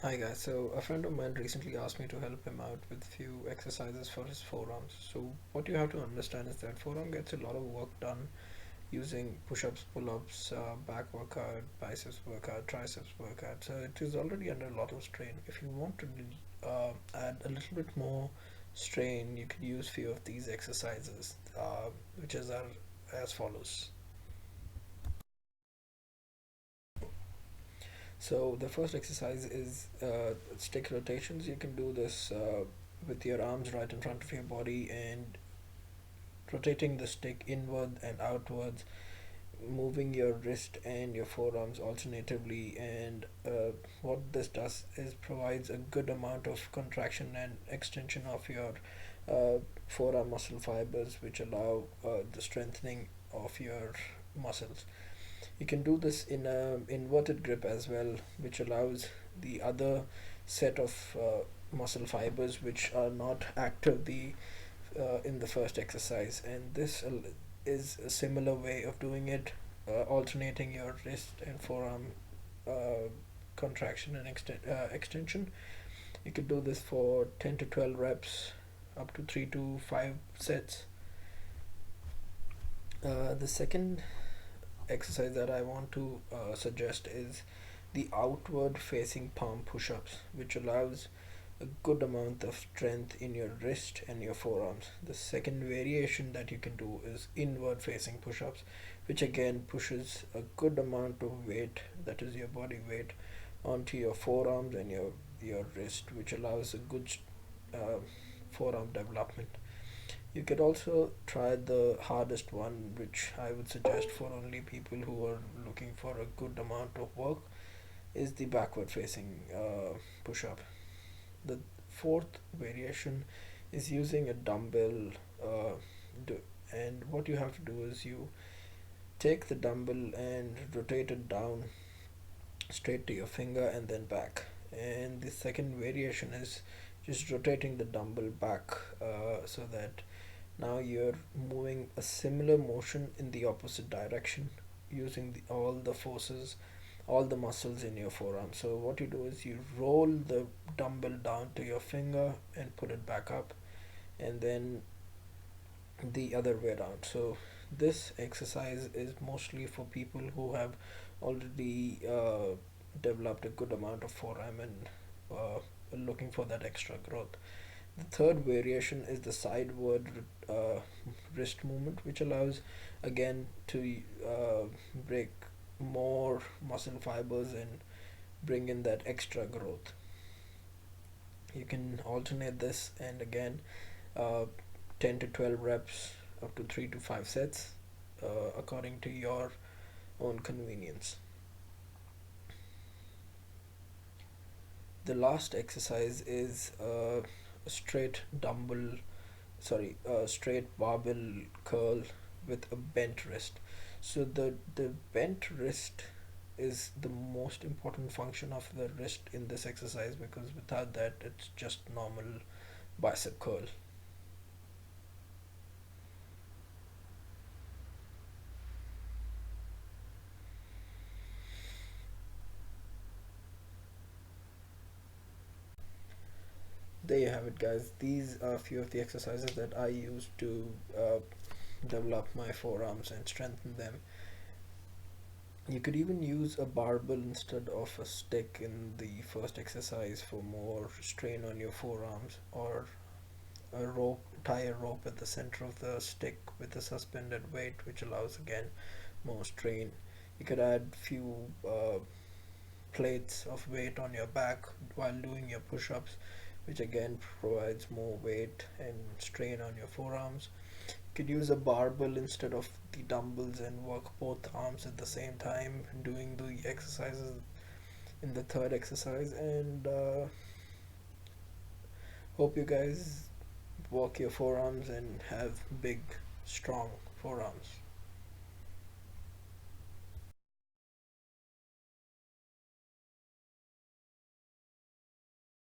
Hi guys, so a friend of mine recently asked me to help him out with few exercises for his forearms. So what you have to understand is that forearm gets a lot of work done using push-ups, pull-ups, back workout, biceps workout, triceps workout. So it is already under a lot of strain. If you want to add a little bit more strain, you could use few of these exercises, which are as follows. So the first exercise is stick rotations. You can do this with your arms right in front of your body and rotating the stick inward and outwards, moving your wrist and your forearms alternatively. And what this does is provides a good amount of contraction and extension of your forearm muscle fibers, which allow the strengthening of your muscles. You can do this in a inverted grip as well, which allows the other set of muscle fibers which are not active in the first exercise. And this is a similar way of doing it, alternating your wrist and forearm uh, contraction and extension. You could do this for 10 to 12 reps, up to 3 to 5 sets. The second exercise that I want to suggest is the outward facing palm push ups, which allows a good amount of strength in your wrist and your forearms. The second variation that you can do is inward facing push ups, which again pushes a good amount of weight, that is your body weight, onto your forearms and your wrist, which allows a good uh, forearm development. You could also try the hardest one, which I would suggest for only people who are looking for a good amount of work, is the backward facing push up. The fourth variation is using a dumbbell, uh, do, and what you have to do is you take the dumbbell and rotate it down straight to your finger and then back. And the second variation is just rotating the dumbbell back, so that now you're moving a similar motion in the opposite direction using all the forces, all the muscles in your forearm. So what you do is you roll the dumbbell down to your finger and put it back up, and then the other way around. So this exercise is mostly for people who have already developed a good amount of forearm and looking for that extra growth. The third variation is the sideward uh, wrist movement, which allows again to break more muscle fibers and bring in that extra growth. You can alternate this and again, uh, 10 to 12 reps, up to 3 to 5 sets, according to your own convenience. The last exercise is a straight dumbbell, straight barbell curl with a bent wrist. So the bent wrist is the most important function of the wrist in this exercise, because without that it's just normal bicep curl. There you have it, guys. These are a few of the exercises that I use to develop my forearms and strengthen them. You could even use a barbell instead of a stick in the first exercise for more strain on your forearms, or a rope, tie a rope at the center of the stick with a suspended weight, which allows again more strain. You could add few plates of weight on your back while doing your push-ups, which again provides more weight and strain on your forearms. You could use a barbell instead of the dumbbells and work both arms at the same time doing the exercises in the third exercise. And hope you guys work your forearms and have big strong forearms.